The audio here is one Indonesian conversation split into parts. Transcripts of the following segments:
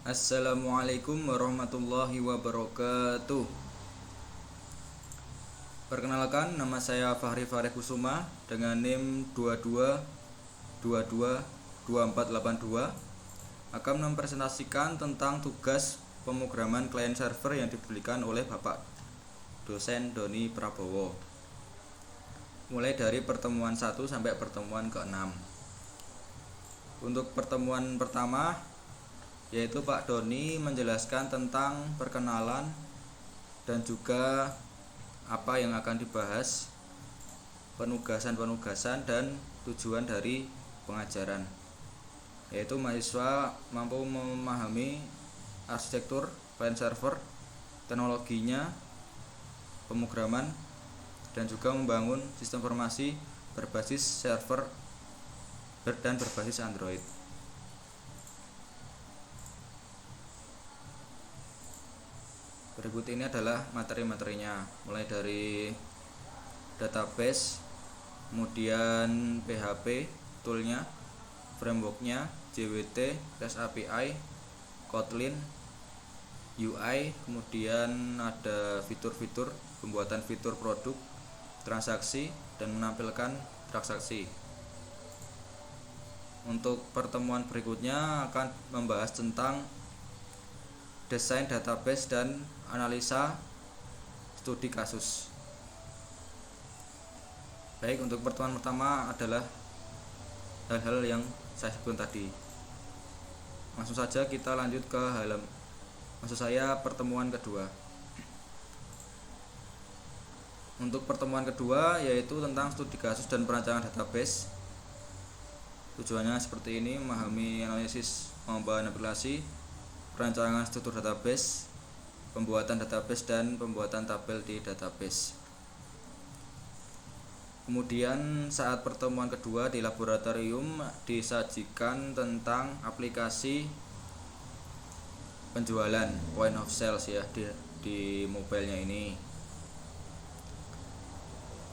Assalamualaikum warahmatullahi wabarakatuh. Perkenalkan, nama saya Fahri Kusuma dengan NIM 22222482 akan mempresentasikan tentang tugas pemrograman klien server yang diberikan oleh Bapak dosen Doni Prabowo, mulai dari pertemuan 1 sampai pertemuan ke-6. Untuk pertemuan pertama, yaitu Pak Doni menjelaskan tentang perkenalan dan juga apa yang akan dibahas, penugasan dan tujuan dari pengajaran, yaitu mahasiswa mampu memahami arsitektur client server, teknologinya, pemrograman, dan juga membangun sistem informasi berbasis server dan berbasis Android. Berikut ini adalah materi-materinya, mulai dari database, kemudian PHP, toolnya, frameworknya, JWT, REST API, Kotlin, UI, kemudian ada fitur-fitur, pembuatan fitur produk, transaksi, dan menampilkan transaksi. Untuk pertemuan berikutnya akan membahas tentang desain database dan analisa studi kasus. Baik, untuk pertemuan pertama adalah hal-hal yang saya sebutkan tadi. Langsung saja kita lanjut ke pertemuan kedua. Untuk pertemuan kedua yaitu tentang studi kasus dan perancangan database. Tujuannya seperti ini: memahami analisis pengembangan aplikasi, perancangan struktur database, pembuatan database, dan pembuatan tabel di database. Kemudian saat pertemuan kedua di laboratorium disajikan tentang aplikasi penjualan point of sales ya di mobilenya ini.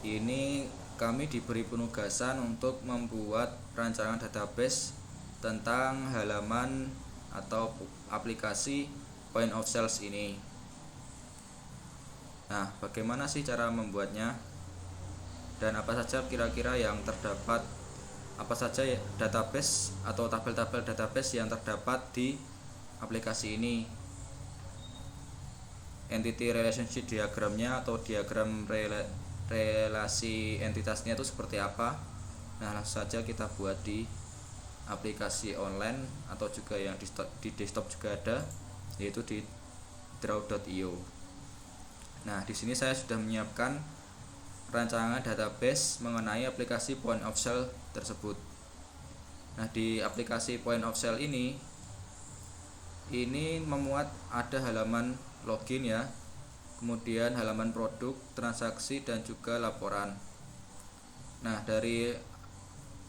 Ini kami diberi penugasan untuk membuat rancangan database tentang halaman atau aplikasi point of sales ini. Nah, bagaimana sih cara membuatnya? Dan apa saja kira-kira yang terdapat, apa saja database atau tabel-tabel database yang terdapat di aplikasi ini? Entity relationship diagramnya atau diagram relasi entitasnya itu seperti apa? Nah, langsung saja kita buat di aplikasi online atau juga yang di desktop juga ada, yaitu di draw.io. Nah, di sini saya sudah menyiapkan rancangan database mengenai aplikasi point of sale tersebut. Nah, di aplikasi point of sale ini memuat ada halaman login ya, kemudian halaman produk, transaksi, dan juga laporan. Nah, dari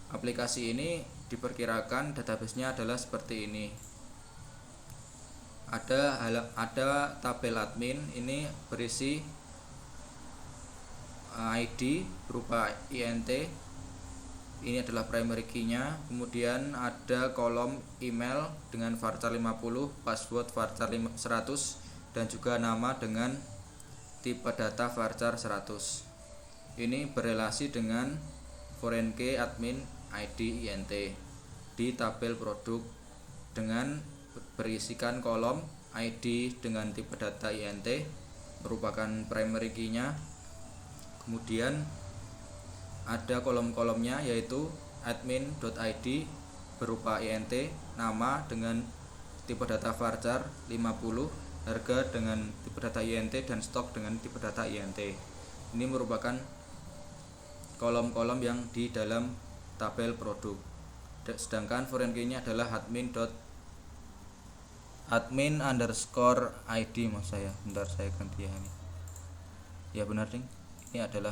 aplikasi ini diperkirakan databasenya adalah seperti ini. Ada tabel admin, ini berisi ID berupa INT, ini adalah primary key-nya. Kemudian ada kolom email dengan varchar 50, password varchar 100, dan juga nama dengan tipe data varchar 100. Ini berelasi dengan foreign key admin ID INT di tabel produk dengan berisikan kolom ID dengan tipe data INT merupakan primary key-nya. Kemudian ada kolom-kolomnya yaitu admin.id berupa INT, nama dengan tipe data varchar 50, harga dengan tipe data INT, dan stok dengan tipe data INT. Ini merupakan kolom-kolom yang di dalam tabel produk. Sedangkan foreign key-nya adalah admin_id mas saya. Bentar, saya ganti ya ini. Ya benar ding. Ini adalah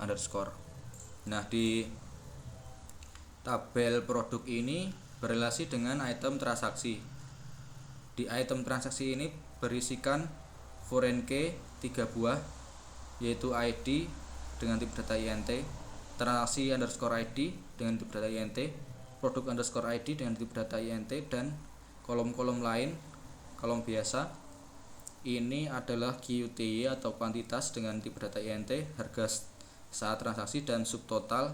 underscore. Nah, di tabel produk ini berelasi dengan item transaksi. Di item transaksi ini berisikan foreign key 3 buah, yaitu ID dengan tipe data INT, transaksi underscore ID dengan tipe data INT, produk underscore ID dengan tipe data INT, dan kolom-kolom lain kolom biasa ini adalah QTY atau kuantitas dengan tipe data INT, harga saat transaksi, dan subtotal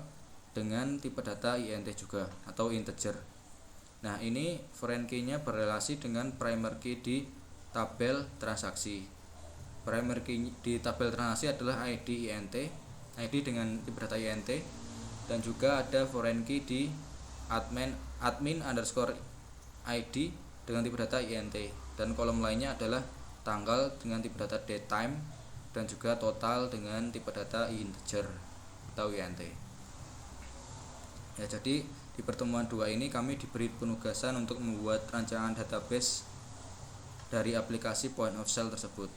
dengan tipe data INT juga atau integer. Nah, ini foreign key-nya berrelasi dengan primary key di tabel transaksi. Primary key di tabel transaksi adalah ID INT, ID dengan tipe data INT, dan juga ada foreign key di admin underscore ID dengan tipe data INT, dan kolom lainnya adalah tanggal dengan tipe data datetime dan juga total dengan tipe data integer atau INT. Ya, jadi di pertemuan 2 ini kami diberi penugasan untuk membuat rancangan database dari aplikasi point of sale tersebut.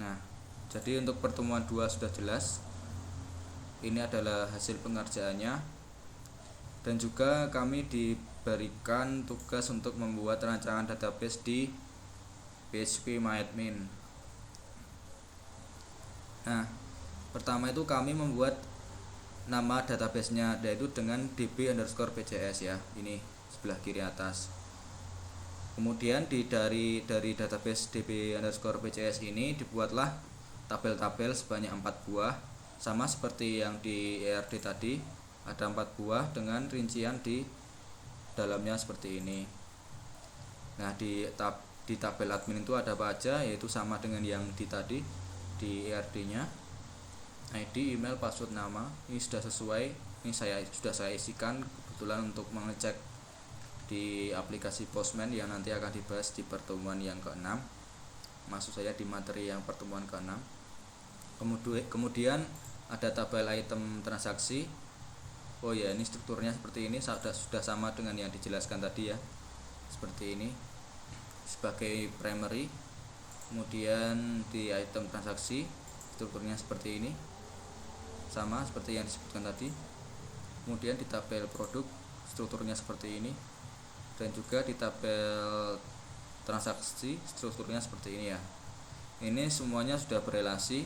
Nah, jadi untuk pertemuan 2 sudah jelas. Ini adalah hasil pengerjaannya, dan juga kami diberikan tugas untuk membuat rancangan database di phpMyAdmin. Nah, pertama itu kami membuat nama databasenya, yaitu dengan db_pcs ya, ini sebelah kiri atas. Kemudian dari database db_pcs ini dibuatlah tabel-tabel sebanyak 4 buah, sama seperti yang di ERD tadi, ada 4 buah dengan rincian di dalamnya seperti ini. Nah, di tabel admin itu ada apa aja, yaitu sama dengan yang tadi di ERD-nya, ID, email, password, nama. Ini sudah sesuai. Ini sudah saya isikan kebetulan untuk mengecek di aplikasi Postman yang nanti akan dibahas di pertemuan yang ke-6. Maksud saya di materi yang pertemuan ke-6. Kemudian ada tabel item transaksi. Oh ya, ini strukturnya seperti ini, sudah sama dengan yang dijelaskan tadi ya. Seperti ini sebagai primary. Kemudian di item transaksi strukturnya seperti ini, sama seperti yang disebutkan tadi. Kemudian di tabel produk strukturnya seperti ini, dan juga di tabel transaksi strukturnya seperti ini ya. Ini semuanya sudah berelasi.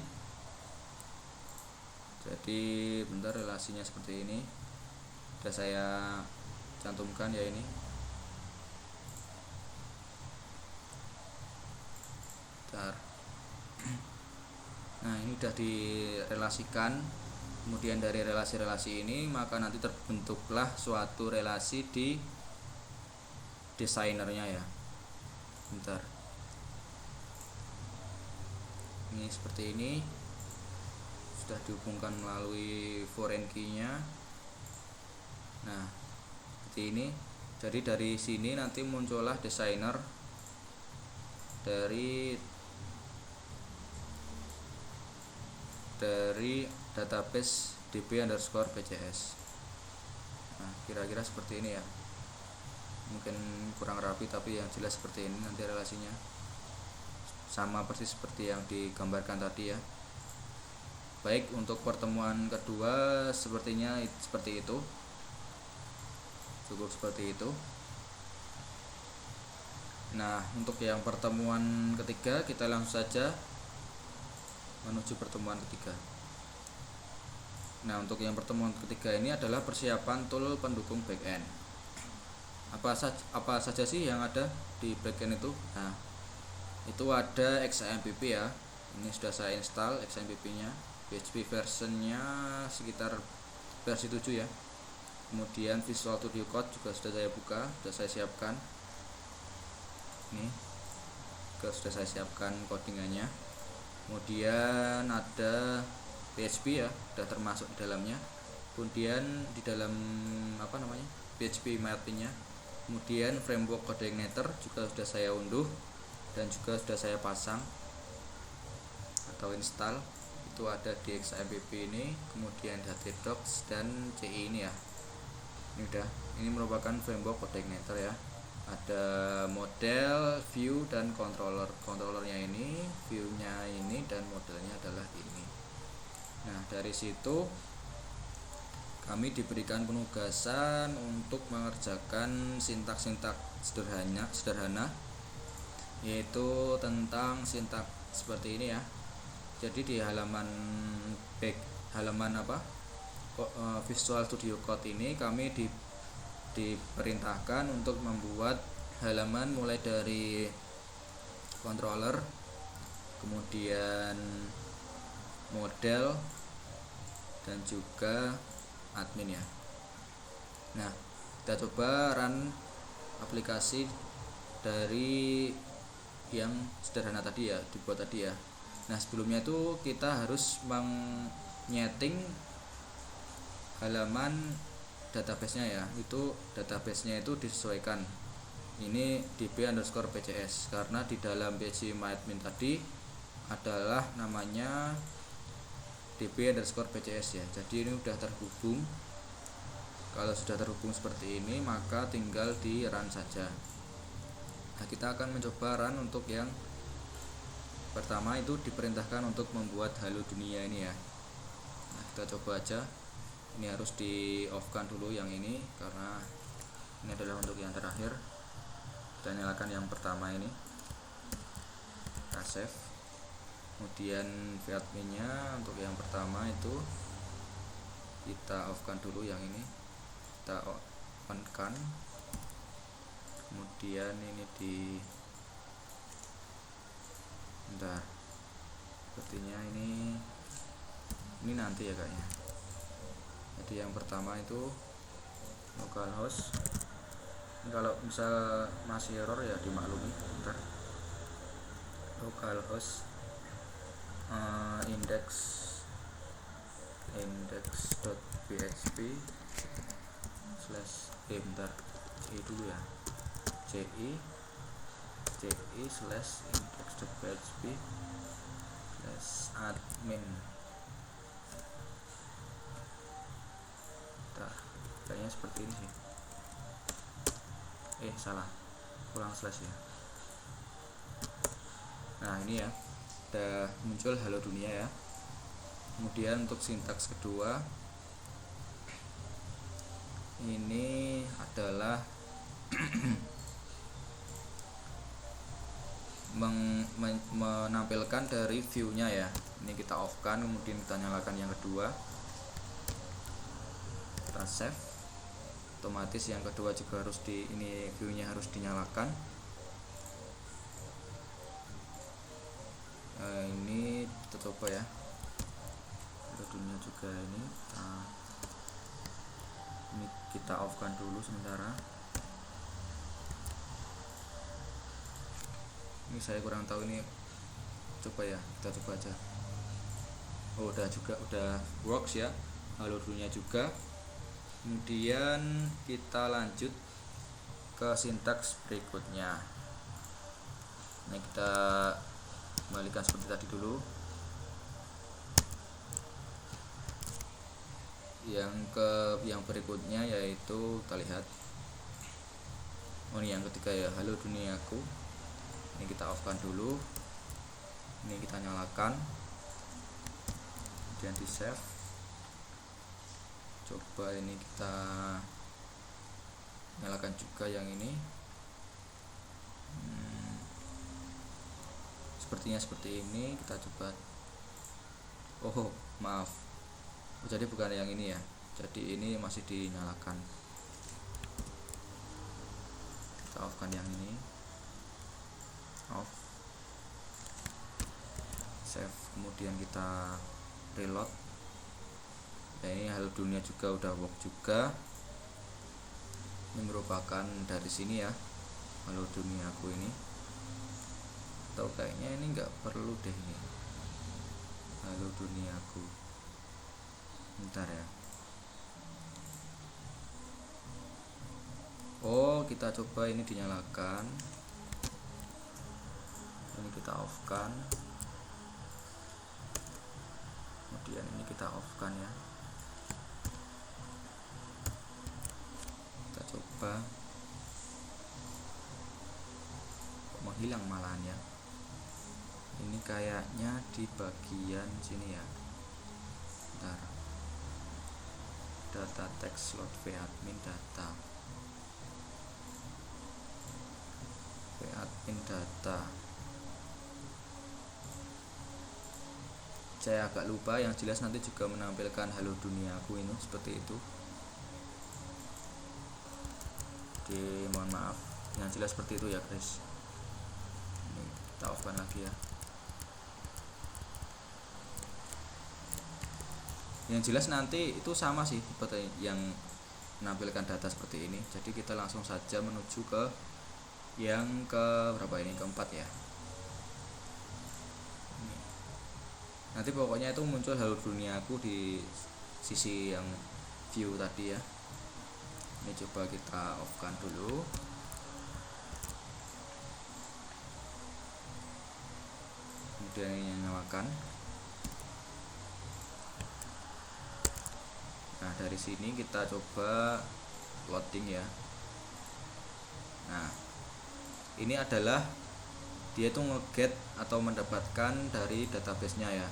Jadi bentar, relasinya seperti ini sudah saya cantumkan ya, ini. Bentar. Nah, ini sudah direlasikan. Kemudian dari relasi-relasi ini maka nanti terbentuklah suatu relasi di desainernya ya. Bentar. Ini seperti ini, sudah dihubungkan melalui foreign key-nya. Nah, seperti ini. Jadi dari sini nanti muncullah desainer dari database db_pcs. Nah, kira-kira seperti ini ya. Mungkin kurang rapi, tapi yang jelas seperti ini nanti relasinya. Sama persis seperti yang digambarkan tadi ya. Baik, untuk pertemuan kedua sepertinya seperti itu. Cukup seperti itu. Nah, untuk yang pertemuan ketiga kita langsung saja menuju pertemuan ketiga. Nah, untuk yang pertemuan ketiga ini adalah persiapan tool pendukung backend. Apa saja sih yang ada di backend itu? Nah, itu ada XAMPP ya. Ini sudah saya install XAMPP-nya. PHP versionnya sekitar versi 7 ya. Kemudian Visual Studio Code juga sudah saya buka, sudah saya siapkan. Ini juga sudah saya siapkan codingannya. Kemudian ada PHP ya, sudah termasuk di dalamnya. Kemudian di dalam phpMyAdmin-nya. Kemudian framework coordinator juga sudah saya unduh dan juga sudah saya pasang atau install. Itu ada di XAMPP ini, kemudian Datadog dan CI ini ya. Ini merupakan framework coordinator ya. Ada model, view, dan controller. Controllernya ini, view-nya ini, dan modelnya adalah ini. Nah, dari situ kami diberikan penugasan untuk mengerjakan sintak-sintak sederhana, yaitu tentang sintak seperti ini ya. Jadi di halaman Visual Studio Code ini kami diperintahkan untuk membuat halaman mulai dari controller, kemudian model, dan juga admin ya. Nah, kita coba run aplikasi dari yang sederhana tadi ya, dibuat tadi ya. Nah, sebelumnya itu kita harus menyeting halaman database-nya ya. Itu database-nya itu disesuaikan. Ini db_pcs karena di dalam pg_myadmin tadi adalah namanya db_pcs ya. Jadi ini udah terhubung. Kalau sudah terhubung seperti ini, maka tinggal di run saja. Nah, kita akan mencoba run untuk yang pertama, itu diperintahkan untuk membuat halo dunia ini ya. Nah, kita coba aja. Ini harus di off kan dulu yang ini, karena ini adalah untuk yang terakhir. Kita nyalakan yang pertama ini, kita save. Kemudian vadmin nya untuk yang pertama itu kita off kan dulu yang ini, kita on kan. Kemudian ini bentar, sepertinya ini nanti ya kayaknya. Jadi yang pertama itu localhost. Ini kalau misal masih error ya dimaklumi. Bentar, localhost index.php bentar, ci dulu ya, ci index.php /admin. Kayaknya seperti ini sih. Salah, ulang slash ya. Nah, ini ya, udah muncul halo dunia ya. Kemudian untuk sintaks kedua, ini adalah menampilkan dari view-nya ya. Ini kita off kan, kemudian kita nyalakan yang kedua, kita save. Otomatis yang kedua juga harus ini view-nya harus dinyalakan. Ini kita coba ya, dunia juga ini kita off kan dulu sementara. Ini saya kurang tahu, ini coba ya, kita coba aja. Udah works ya, halo dunia juga. Kemudian kita lanjut ke sintaks berikutnya. Ini kita kembalikan seperti tadi dulu. Yang berikutnya yaitu kita lihat, ini yang ketiga ya, halo duniaku. Ini kita off kan dulu, ini kita nyalakan, kemudian di save. Coba ini kita nyalakan juga yang ini. Sepertinya seperti ini. Kita coba. Maaf, jadi bukan yang ini ya, jadi ini masih dinyalakan. Kita off kan yang ini, off, save, kemudian kita reload. Ya, ini halo dunia juga udah work juga. Ini merupakan dari sini ya, halo duniaku ini. Atau kayaknya ini nggak perlu deh, ini halo duniaku. Bentar ya. Kita coba ini dinyalakan. Ini kita off kan. Kemudian ini kita off kan ya. Kita coba. Menghilang malahan ya. Ini kayaknya di bagian sini ya. Bentar. Data text load vadmin data. Vadmin data. Saya agak lupa, yang jelas nanti juga menampilkan halo duniaku ini seperti itu. Mohon maaf. yang jelas seperti itu ya guys. Ini kita off kan lagi ya. Yang jelas nanti itu sama sih seperti yang menampilkan data seperti ini. Jadi kita langsung saja menuju ke yang ke berapa ini, keempat ya. Nanti pokoknya itu muncul halo duniaku di sisi yang view tadi ya. Ini coba kita off kan dulu. Kemudian ini nyalakan. Nah dari sini kita coba loading ya. Nah ini adalah dia itu nge-get atau mendapatkan dari database-nya ya,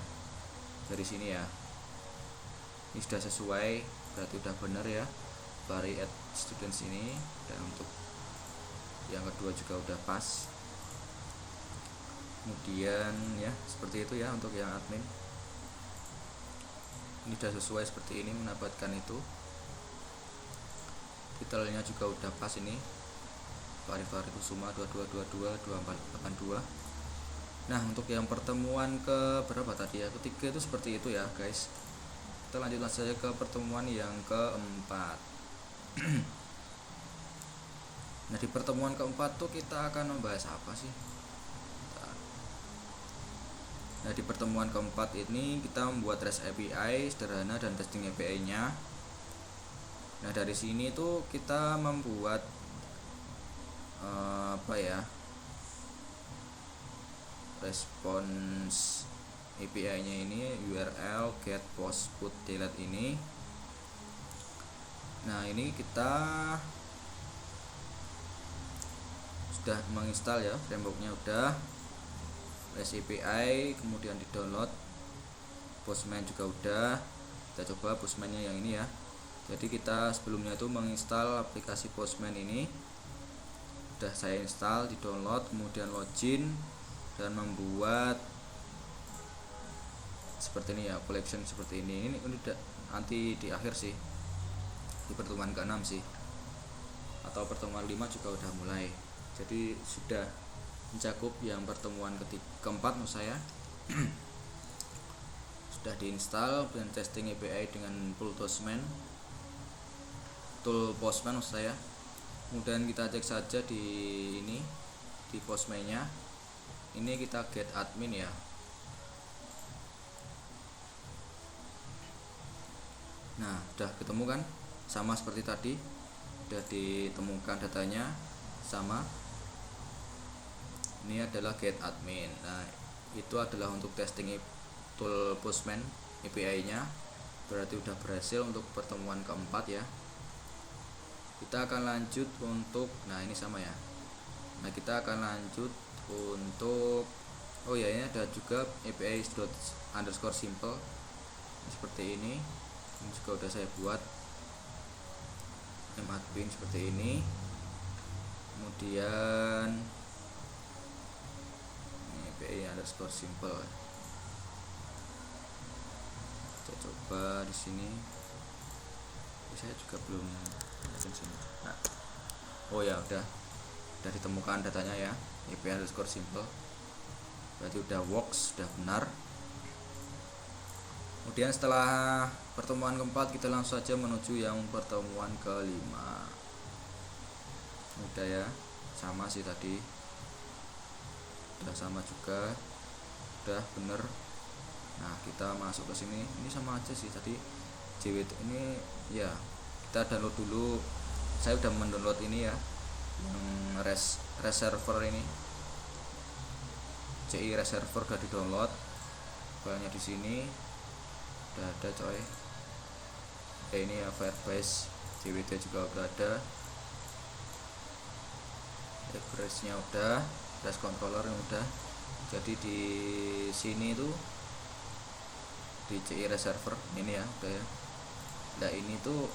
dari sini ya. Ini sudah sesuai, berarti udah bener ya, Bari add students ini. Dan untuk yang kedua juga udah pas. Kemudian ya seperti itu ya untuk yang admin. Ini sudah sesuai seperti ini, mendapatkan itu. Titelnya juga udah pas ini, Fari Kusuma 22222482. Nah untuk yang pertemuan ke berapa tadi ya, ketiga itu seperti itu ya guys. Kita lanjut saja ke pertemuan yang keempat. Nah di pertemuan keempat tuh kita akan membahas apa sih? Nah di pertemuan keempat ini kita membuat REST API sederhana dan testing API nya. Nah dari sini tuh kita membuat apa ya, response API nya ini URL get post put delete ini. Nah ini kita sudah menginstal ya, frameworknya udah, REST API, kemudian di download, Postman juga udah. Kita coba Postman-nya yang ini ya. Jadi kita sebelumnya itu menginstal aplikasi Postman ini, udah saya install, di download, kemudian login dan membuat seperti ini ya, collection seperti ini. Ini udah nanti di akhir sih, di pertemuan ke-6 sih, atau pertemuan 5 juga udah mulai. Jadi sudah mencakup yang pertemuan keempat menurut saya. Sudah diinstal dan testing API dengan Postman maksud saya. Kemudian kita cek saja di ini, di Postman-nya. Ini kita get admin ya. Nah udah ketemu kan, sama seperti tadi, udah ditemukan datanya sama. Ini adalah get admin. Nah itu adalah untuk testing tool Postman API nya, berarti udah berhasil untuk pertemuan keempat ya. Kita akan lanjut untuk, nah ini sama ya. Nah kita akan lanjut untuk, oh ya ini ada juga API underscore simple seperti ini. Ini juga udah saya buat admin seperti ini. Kemudian API underscore simple. Kita coba di sini. Saya juga belum yakin sini. Nah, oh ya udah ditemukan datanya ya, API underscore simple. Berarti udah works, sudah benar. Kemudian setelah pertemuan keempat kita langsung saja menuju yang pertemuan kelima. Udah ya, sama sih tadi. Udah sama juga, udah bener. Nah kita masuk ke sini, ini sama aja sih tadi. JWT ini ya, kita download dulu. Saya udah mendownload ini ya, yang REST server ini, CI REST server udah di download. Filenya di sini udah ada coy. Ini ya Firebase, JWT juga udah ada, Firebase nya udah, REST controller yang udah. Jadi di sini tuh di CI REST server ini ya udah ya. Nah ini tuh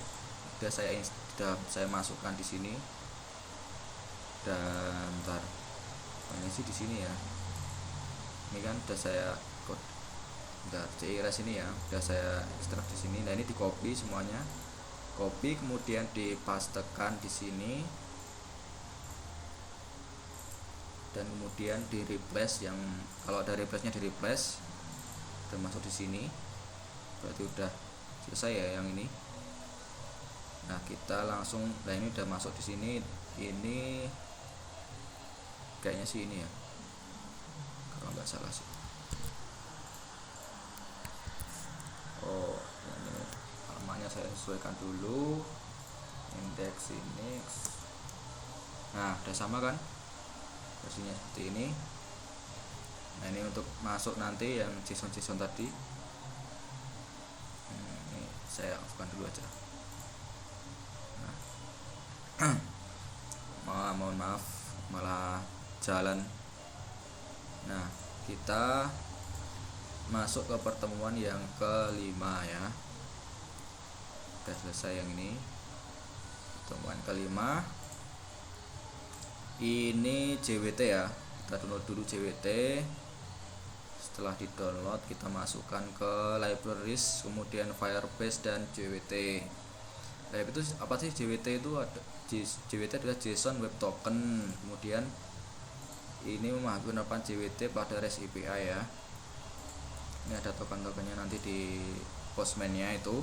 udah saya masukkan di sini. Dan ntar ini sih di sini ya. Ini kan udah saya code, udah CI REST ini ya, udah saya ekstrak di sini. Nah ini di copy semuanya, copy kemudian dipastekan di sini. dan kemudian di replace, yang kalau ada replace-nya di replace udah masuk di sini, berarti udah selesai ya yang ini. Nah kita langsung, nah ini udah masuk di sini, ini kayaknya sih ini ya kalau nggak salah sih. Oh ini alamatnya saya sesuaikan dulu, index ini. Nah udah sama kan versinya seperti ini. Nah ini untuk masuk nanti yang JSON tadi. Ini saya offkan dulu aja. Nah, mohon maaf malah jalan. Nah kita masuk ke pertemuan yang kelima ya. Sudah selesai yang ini, pertemuan kelima. Ini JWT ya, kita download dulu JWT. Setelah di download kita masukkan ke libraries, kemudian Firebase dan JWT. Nah itu apa sih JWT itu? Ada JWT adalah JSON Web Token. Kemudian ini menggunakan JWT pada REST API ya. Ini ada token-tokennya nanti di Postman-nya itu.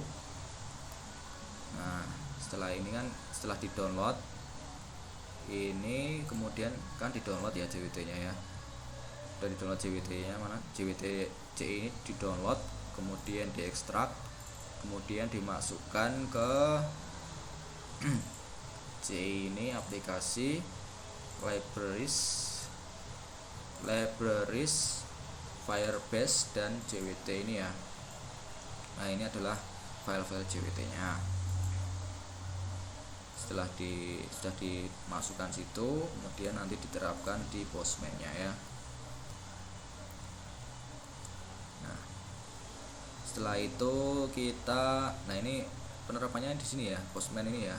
Nah setelah ini kan, setelah di download ini kemudian kan di download ya JWT-nya ya. Udah di download JWT-nya, mana JWT C ini di download, kemudian diekstrak, kemudian dimasukkan ke C ini, aplikasi libraries Firebase dan JWT ini ya. Nah ini adalah file-file JWT-nya. Sudah dimasukkan situ, kemudian nanti diterapkan di Postman-nya ya. Nah setelah itu kita, nah ini penerapannya di sini ya, Postman ini ya,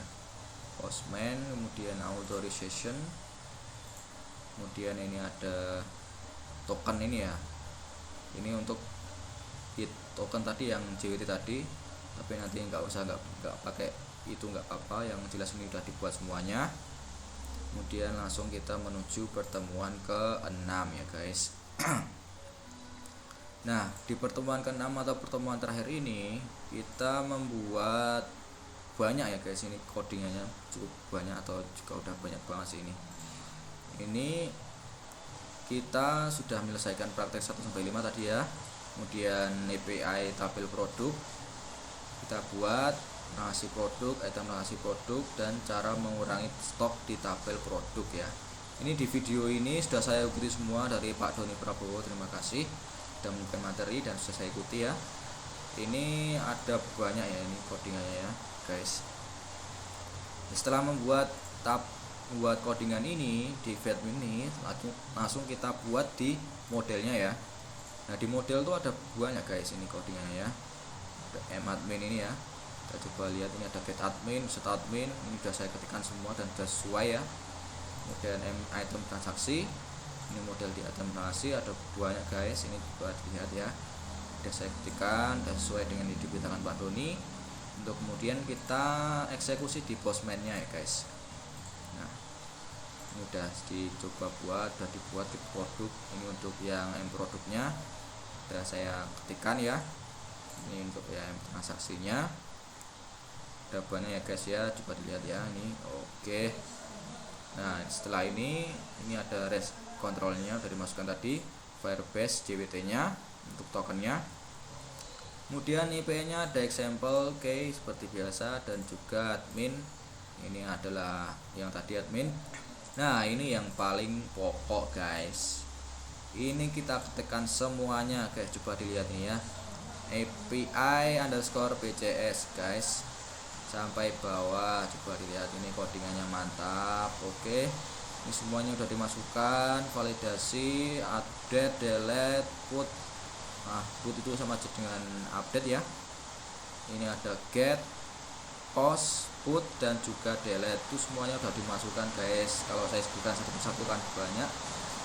Postman, kemudian authorization, kemudian ini ada token ini ya. Ini untuk hit token tadi yang JWT tadi, tapi nanti nggak pakai itu, nggak apa-apa, yang jelas ini udah dibuat semuanya. Kemudian langsung kita menuju pertemuan ke-6 ya guys. Nah di pertemuan ke-6 atau pertemuan terakhir ini kita membuat banyak ya guys, ini codingannya cukup banyak, atau juga udah banyak banget sih ini. Ini kita sudah menyelesaikan praktek 1-5 tadi ya. Kemudian API tabel produk kita buat, narasi produk, item narasi produk, dan cara mengurangi stok di tabel produk ya. Ini di video ini sudah saya ikuti semua dari Pak Doni Prabowo, terima kasih sudah memberikan materi dan sudah saya ikuti ya. Ini ada banyak ya ini codingannya ya guys. Setelah membuat codingan ini di Vet ini, langsung kita buat di modelnya ya. Nah di model tuh ada banyak guys ini codingannya ya. Ada admin ini ya, kita coba lihat, ini ada get admin, set admin, ini sudah saya ketikkan semua dan sudah sesuai ya. Kemudian item transaksi, ini model di item transaksi ada banyak guys, ini coba dilihat ya, sudah saya ketikkan dan sesuai dengan yang diberitakan Pak Doni. Untuk kemudian kita eksekusi di Postman-nya ya guys. Nah ini udah dicoba buat, sudah dibuat di produk. Ini untuk yang produknya sudah saya ketikkan ya. Ini untuk yang transaksinya udah banyak ya guys ya, coba dilihat ya ini. Oke. Nah setelah ini ada REST controlnya udah dimasukkan tadi, Firebase JWT-nya untuk tokennya. Kemudian IP-nya ada example key seperti biasa, dan juga admin. Ini adalah yang tadi admin. Nah ini yang paling pokok guys, ini kita ketikkan semuanya guys, coba dilihat nih ya, API underscore PCS guys sampai bawah, coba dilihat ini codingannya mantap. Oke, ini semuanya udah dimasukkan, validasi, update, delete, put. Nah put itu sama aja dengan update ya. Ini ada get, post, put, dan juga delete, itu semuanya udah dimasukkan guys. Kalau saya sebutkan satu-satu kan banyak,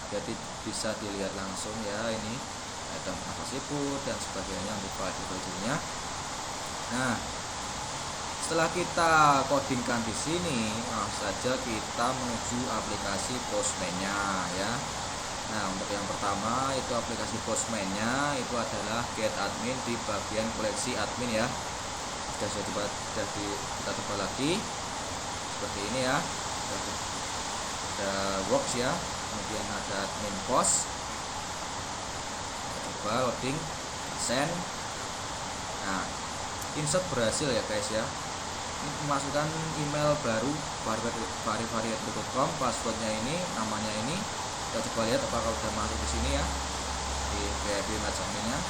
jadi bisa dilihat langsung ya. Ini item transaksi put dan sebagainya untuk file-filenya. Nah Setelah kita codingkan di sini, langsung saja kita menuju aplikasi Postman-nya ya. Nah, untuk yang pertama itu aplikasi Postman-nya itu adalah get admin di bagian koleksi admin ya. Kita coba lagi seperti ini ya. Ada works ya, kemudian ada admin post. Coba loading, send. Nah, insert berhasil ya guys ya. Masukkan email baru varivaryet.com, passwordnya ini, namanya ini. Kita coba lihat apakah sudah masuk di sini ya, di VIP adminnya.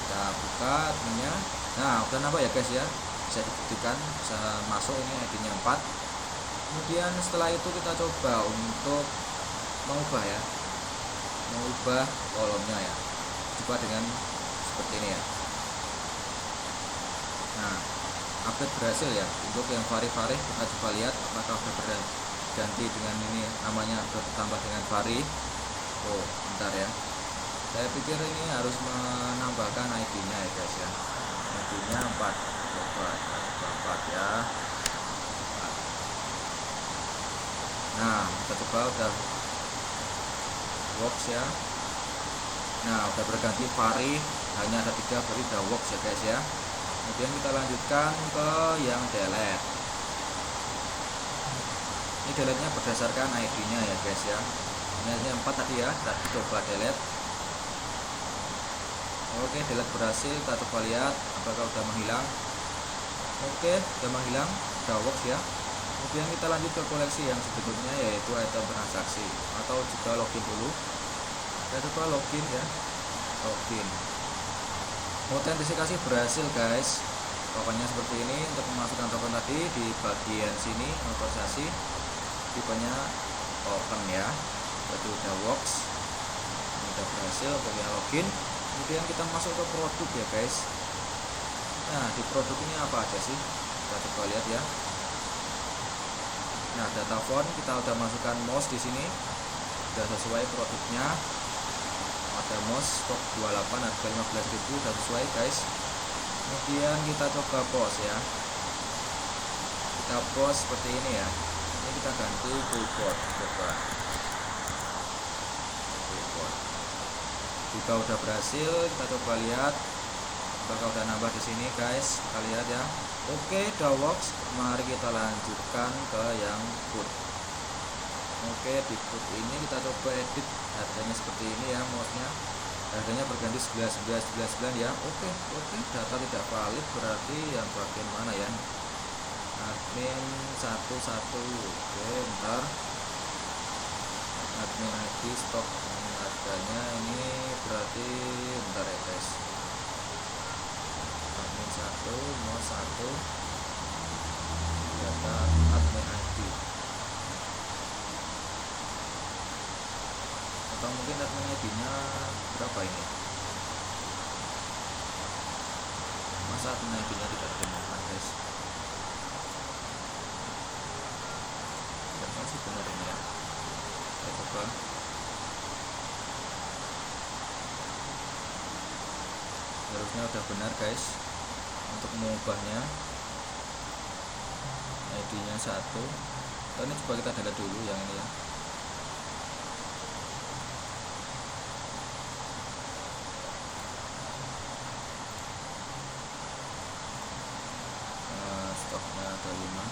Kita buka adminnya. Nah, udah nambah ya guys ya, bisa dibuktikan bisa masuk, ini ID-nya 4. Kemudian setelah itu kita coba untuk mengubah ya, mengubah kolomnya ya. Coba dengan seperti ini ya. Nah, update berhasil ya. Untuk yang vari kita coba lihat apakah sudah berganti dengan ini, namanya bertambah dengan vari. Oh, bentar ya, saya pikir ini harus menambahkan ID-nya ya guys ya. ID-nya 4. Coba 4 ya. Nah, kita coba udah works ya. Nah, udah berganti vari, hanya ada 3, berarti udah works ya guys ya. Kemudian kita lanjutkan ke yang delete. Ini delete nya berdasarkan ID nya ya guys ya. Ini 4 tadi ya, kita coba delete. Oke, delete berhasil. Kita coba lihat apakah sudah menghilang. Oke, sudah menghilang, sudah works ya. Kemudian kita lanjut ke koleksi yang berikutnya, yaitu item transaksi, atau juga login dulu. Kita coba login ya, login. Autentifikasi berhasil guys. Pokoknya seperti ini. Untuk memasukkan token tadi di bagian sini otorisasi, tipenya token ya. Jadi udah works, ini udah berhasil untuk yang login. Kemudian kita masuk ke produk ya guys. Nah, di produk ini apa aja sih, kita coba lihat ya. Nah, data font kita udah masukkan mouse di sini, sudah sesuai produknya. Ada mouse stok 28 harga 15.000, sudah sesuai guys. Kemudian kita coba post ya, kita post seperti ini ya. Ini kita ganti billboard, coba billboard. Jika udah berhasil, kita coba lihat apakah udah nambah di sini guys. Kita lihat ya. Oke, udah works. Mari kita lanjutkan ke yang food. Oke, di food ini kita coba edit harganya seperti ini ya, mouse-nya. Harganya berganti 11 ya. Oke, data tidak valid, berarti yang bagian mana ya? Admin 11. Oke, bentar. Admin ID stok harganya ini berarti bentar ya guys. Admin 1, mouse 1. Data admin ID. Atau mungkin admin ID-nya berapa ini? Masa admin ID-nya tidak ditemukan guys? Kayaknya sih benar ini ya. Kita coba. Harusnya udah benar guys. Untuk mengubahnya, ID-nya 1. Ini coba kita delete dulu yang ini ya. Stoknya ada 5.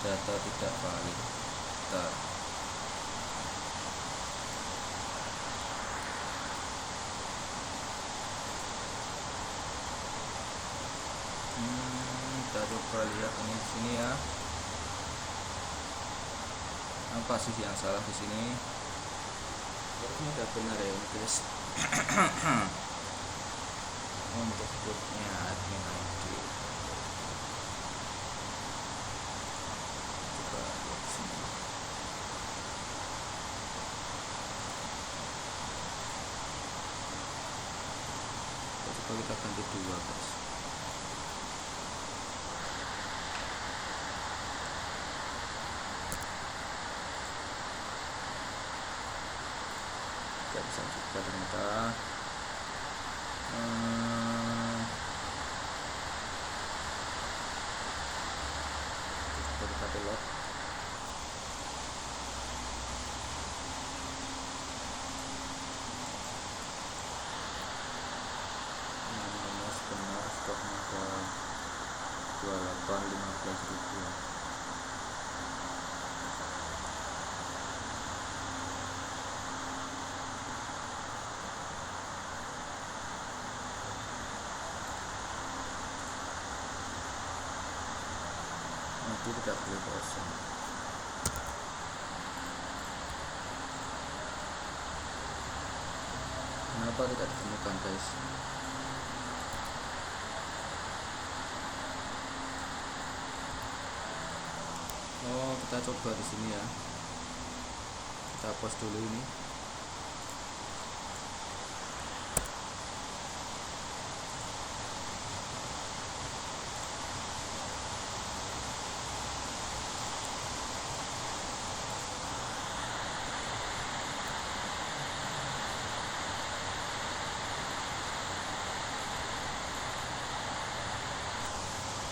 Data tidak valid. Bentar. Kita coba lihat ini di sini ya. Apa sih yang salah di sini? Harusnya udah benar ya guys. Untuk bootnya admin ID. Coba lihat sini. Coba kita ganti 2 guys. Tidak bisa juga ternyata. stop. Mas benar stoknya ke 28.15.000 ya. Nanti tidak boleh kosong. Kenapa tidak ditemukan guys? Oh, kita coba di sini ya. Kita post dulu ini.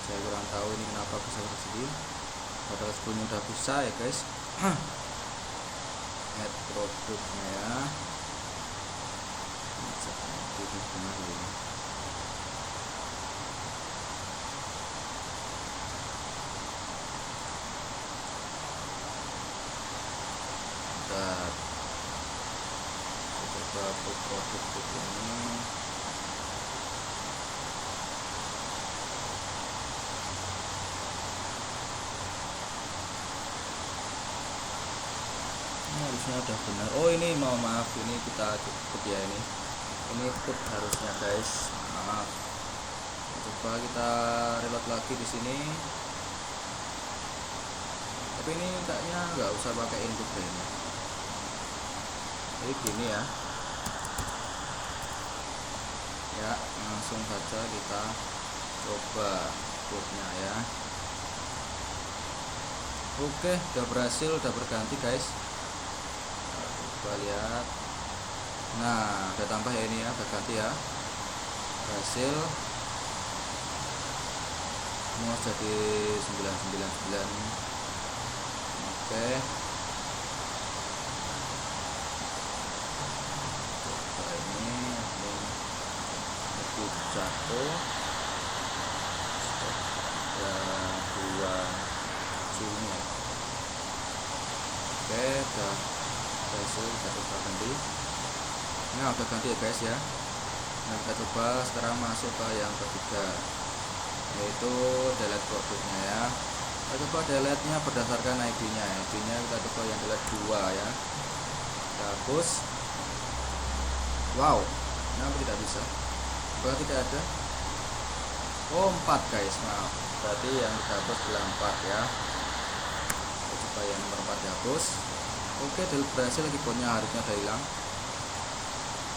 Saya kurang tahu ini kenapa bisa terjadi. Padahal sebelumnya udah bisa ya guys. Add produknya ya. Ini benar ini. Bentar. Coba produk ini. Harusnya udah benar. Oh ini maaf ini kita cukup ya ini ikut harusnya guys, maaf. Coba kita reload lagi di sini, tapi ini kayaknya nggak usah pakai input deh ini. Jadi gini ya, langsung saja kita coba code-nya ya. Oke, udah berhasil, udah berganti guys. Coba lihat. Nah, udah tambah ya ini ya, udah ganti ya. Berhasil. Semua jadi 999. Oke. Coba ini jatuh. Dan 2 Juni. Oke, udah berhasil, kita coba ganti. Nah udah ganti ya guys ya. Nah kita coba sekarang masuk ke yang ketiga, yaitu delete produknya ya. Kita coba delete nya berdasarkan ID nya. ID nya kita coba yang delete 2 ya. Kita hapus. Wow, kenapa tidak bisa? Bahwa tidak ada. Oh 4 guys, maaf. Berarti yang kita hapus adalah 4 ya. Kita coba yang nomor 4 dihapus. Oke, delete berhasil, keyboardnya harusnya udah hilang.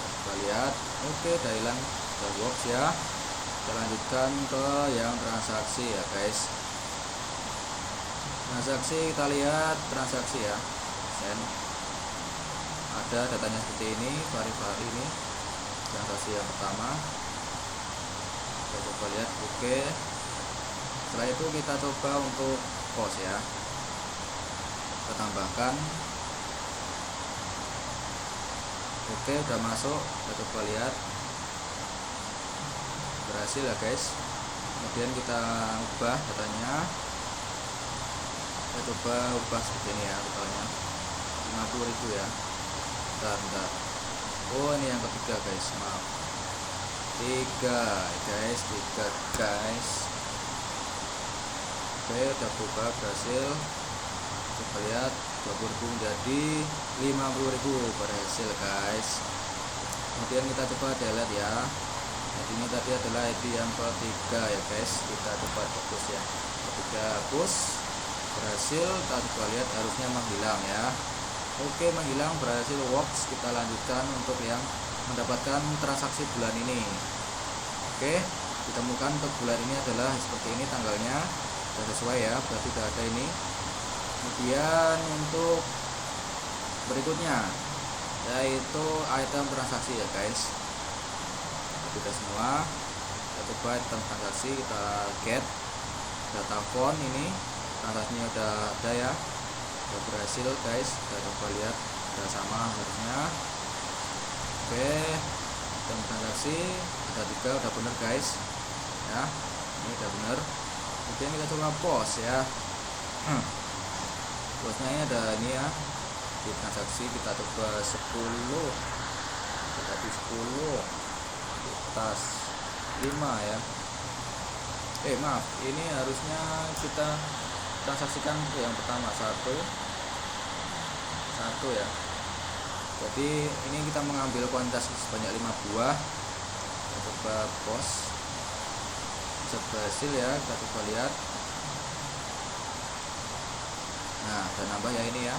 Kita lihat, oke udah hilang, udah works ya. Kita lanjutkan ke yang transaksi ya guys. Transaksi, kita lihat transaksi ya. Send. Ada datanya seperti ini, vari-vari ini. Transaksi yang pertama. Kita coba lihat, oke. Setelah itu kita coba untuk post ya. Kita tambahkan. Oke, udah masuk. Kita coba lihat, berhasil ya guys. Kemudian kita ubah datanya. Kita coba ubah seperti ini ya, totalnya 50.000 ya. Bentar. Oh ini yang ketiga guys, maaf. 3 guys. Oke, udah berubah, berhasil. Coba lihat, 20.000 menjadi 50.000, berhasil guys. Kemudian kita coba delete ya. Jadi ini tadi adalah ID yang ketiga ya guys. Kita coba hapus ya. Ketiga hapus, berhasil. Kita coba lihat, harusnya menghilang ya. Oke, menghilang, berhasil, works. Kita lanjutkan untuk yang mendapatkan transaksi bulan ini. Oke, ditemukan untuk bulan ini adalah seperti ini tanggalnya. Sudah sesuai ya, berarti sudah ada ini. Kemudian untuk berikutnya yaitu item transaksi ya guys. Sudah semua. Kita coba item transaksi, kita get data phone ini, kita transaksinya udah ada ya, udah berhasil guys. Kita coba lihat udah sama harusnya. Oke, dan transaksi ada 3, udah bener guys ya, ini udah bener. Kemudian kita coba pos ya. Posnya ini ada ini ya, di transaksi kita coba 10, tadi 10 tas 5 ya. Maaf, ini harusnya kita transaksikan yang pertama satu ya. Jadi ini kita mengambil kuantitas sebanyak 5 buah. Kita coba pos, bisa berhasil ya, kita coba lihat. Nah, dan nambah ya ini ya.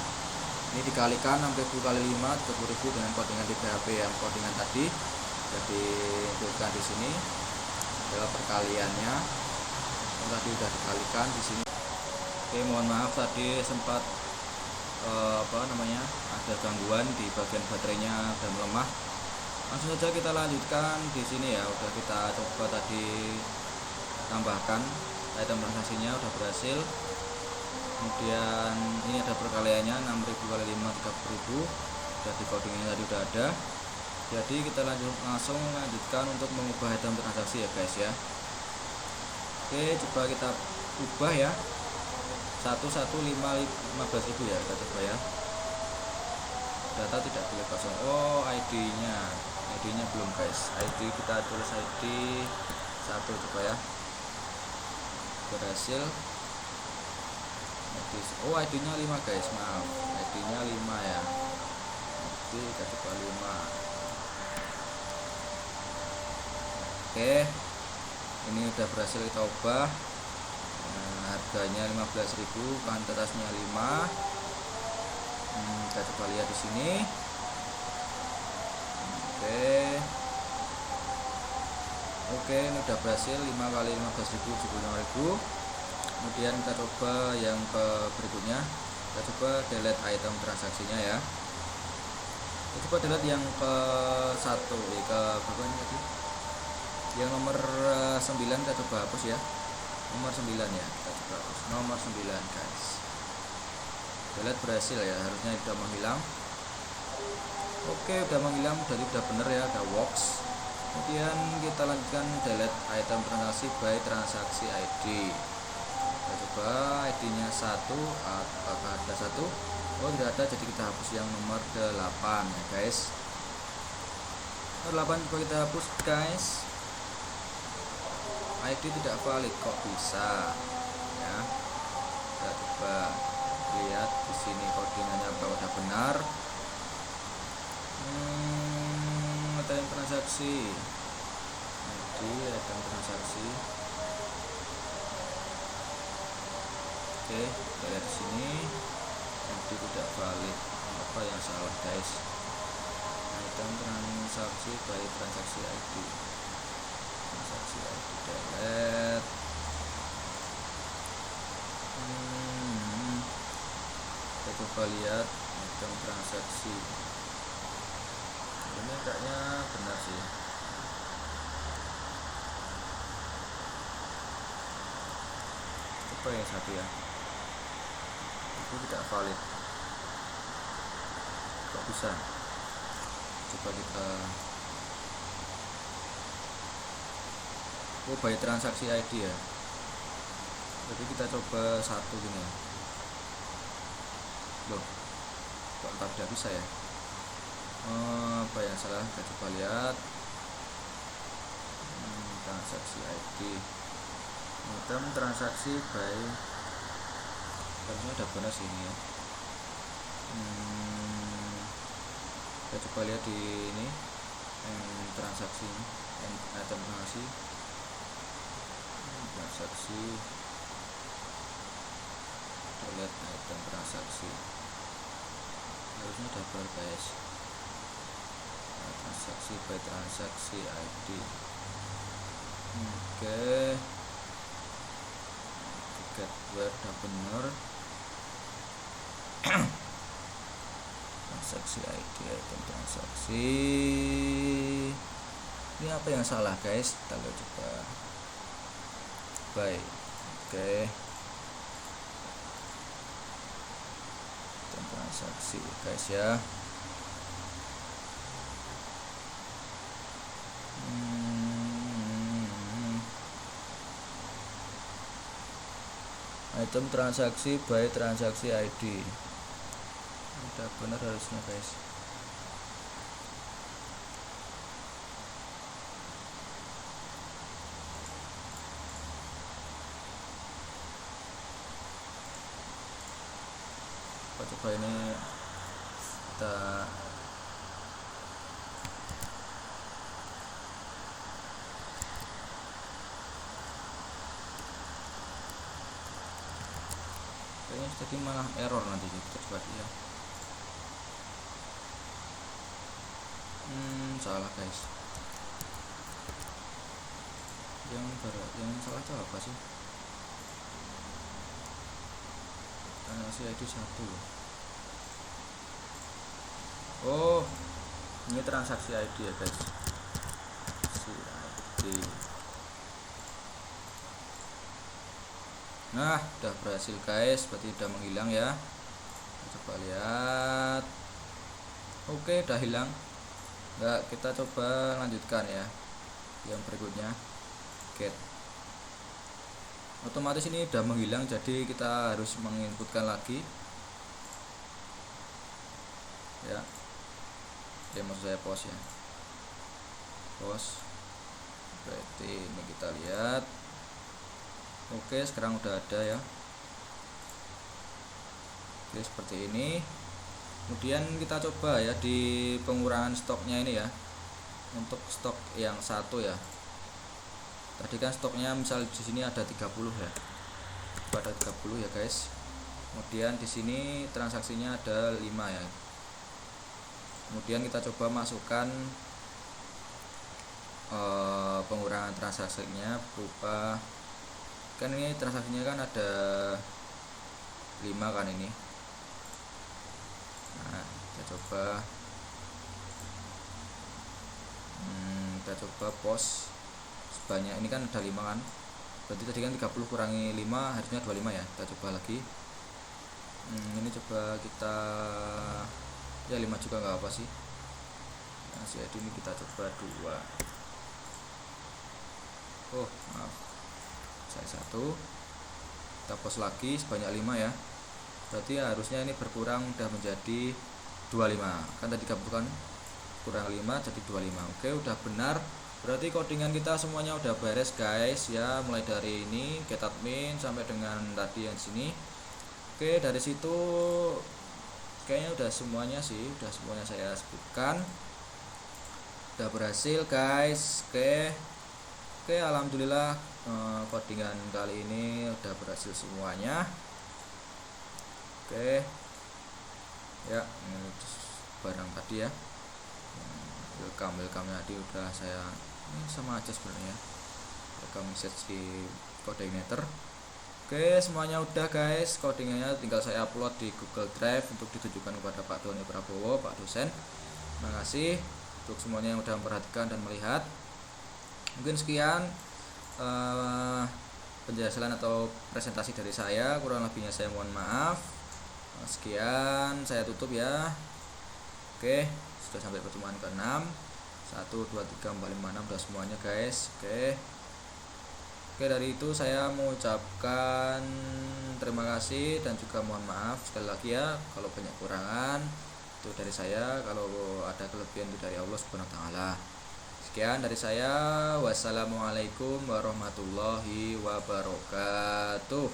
Ini dikalikan 6.000 kali 5, 30.000 dengan codingan 3HP yang codingan tadi. Jadi tunjukkan di sini adalah perkaliannya. Yang tadi sudah dikalikan di sini. Oke, mohon maaf tadi sempat ada gangguan di bagian baterainya dan melemah. Langsung saja kita lanjutkan di sini ya. Udah kita coba tadi tambahkan item transaksinya, udah berhasil. Kemudian ini ada perkaliannya 6.000 kali 5, 30.000. Udah di codingnya tadi udah ada. Jadi kita langsung lanjutkan untuk mengubah item transaksi ya guys ya. Oke, coba kita ubah ya. 15.000 ya, kita coba ya. Data tidak boleh kosong. Oh, ID-nya belum guys. ID kita tulis ID 1, coba ya. Berhasil. Oh, ID-nya 5 guys, maaf. ID-nya 5 ya. ID kita coba 5. Oke. Ini udah berhasil kita ubah. Harganya 15.000, kuantitasnya 5. Kita coba lihat di sini. Oke, ini udah berhasil 5 kali 15.000, 75.000. Kemudian kita coba yang ke berikutnya. Kita coba delete item transaksinya ya. Kita coba delete yang ke 1, ke berapa ini tadi? Yang nomor 9 kita coba hapus ya. Nomor 9 ya, kita coba hapus. Nomor 9 guys. Delete berhasil ya, harusnya sudah menghilang. Oke, udah menghilang, jadi udah bener ya, ada works. Kemudian kita lanjutkan delete item transaksi by transaksi ID. Kita coba ID-nya 1, apakah ada 1? Oh, tidak ada, jadi kita hapus yang nomor 8 ya guys. Nomor 8 coba kita hapus guys. ID tidak valid, kok bisa ya. Kita coba lihat di sini codingannya apakah udah benar. Item transaksi ID, item transaksi. Oke, kita lihat di sini ID tidak valid. Apa yang salah guys? Item transaksi by transaksi ID. Transaksi ID delete. Kita coba lihat item transaksi. Ini kayaknya benar sih. Coba yang 1 ya. Itu tidak valid. Kok bisa? Coba kita. Oh, by transaksi ID ya. Jadi kita coba 1 gini ya. Loh, kok tetap tidak bisa ya? Apa yang salah? Kita coba lihat. Transaksi ID. Item transaksi by. Harusnya ada benar sih ini ya. Kita coba lihat di ini. Transaksi item transaksi. Transaksi. Kita lihat item transaksi. Harusnya ada benar guys. Transaksi by transaksi ID. Oke, tiket web udah bener. Transaksi ID, item transaksi. Ini apa yang salah guys? Kita lihat coba. Baik. Oke. transaksi guys ya. Item transaksi by transaksi ID. Udah benar harusnya guys. Coba ini kita kayaknya jadi malah error nanti kita coba ya. Salah guys. Yang salah itu apa sih? Transaksi ID 1. Oh, ini transaksi ID ya guys. Si ID. Nah, udah berhasil guys, berarti udah menghilang ya. Coba lihat. Oke, udah hilang. Nah, kita coba lanjutkan ya. Yang berikutnya, get. Otomatis ini udah menghilang, jadi kita harus menginputkan lagi. Ya. Oke, maksud saya pause ya. Pause. Berarti ini kita lihat. Oke, sekarang udah ada ya. Oke, seperti ini. Kemudian kita coba ya di pengurangan stoknya ini ya. Untuk stok yang satu ya. Tadi kan stoknya misal di sini ada 30 ya. Pada 30 ya guys. Kemudian di sini transaksinya ada 5 ya. Kemudian kita coba masukkan pengurangan transaksinya berupa, kan ini transaksinya kan ada 5 kan ini. Nah, kita coba post sebanyak ini kan ada 5 kan. Berarti tadi kan 30 kurangi 5 harusnya 25 ya. Kita coba lagi. Ini coba kita ya 5 juga nggak apa sih. Nah, jadi ini kita coba 2. Oh, maaf. Saya 1. Kita post lagi sebanyak 5 ya. Berarti harusnya ini berkurang udah menjadi 25. Kan tadi 30 kan kurang 5 jadi 25. Oke, udah benar. Berarti codingan kita semuanya udah beres guys ya, mulai dari ini get admin sampai dengan tadi yang sini. Oke, dari situ kayaknya udah semuanya sih, udah semuanya saya sebutkan. Udah berhasil guys. Oke, alhamdulillah codingan kali ini udah berhasil semuanya. Oke. Ya, ini barang tadi ya. Welcome tadi udah saya, ini sama aja sebenarnya. Welcome message di coordinator. Oke, semuanya udah guys. Codingannya tinggal saya upload di Google Drive untuk ditujukan kepada Pak Doni Prabowo, Pak dosen. Terima kasih untuk semuanya yang udah memperhatikan dan melihat. Mungkin sekian penjelasan atau presentasi dari saya. Kurang lebihnya saya mohon maaf. Sekian, saya tutup ya. Oke, sudah sampai pertemuan ke-6. 1, 2, 3, 4, 5, 6 udah semuanya guys. Oke, dari itu saya mengucapkan terima kasih dan juga mohon maaf sekali lagi ya kalau banyak kurangan itu dari saya, kalau ada kelebihan itu dari Allah Subhanahu wa taala. Sekian dari saya. Wassalamualaikum warahmatullahi wabarakatuh.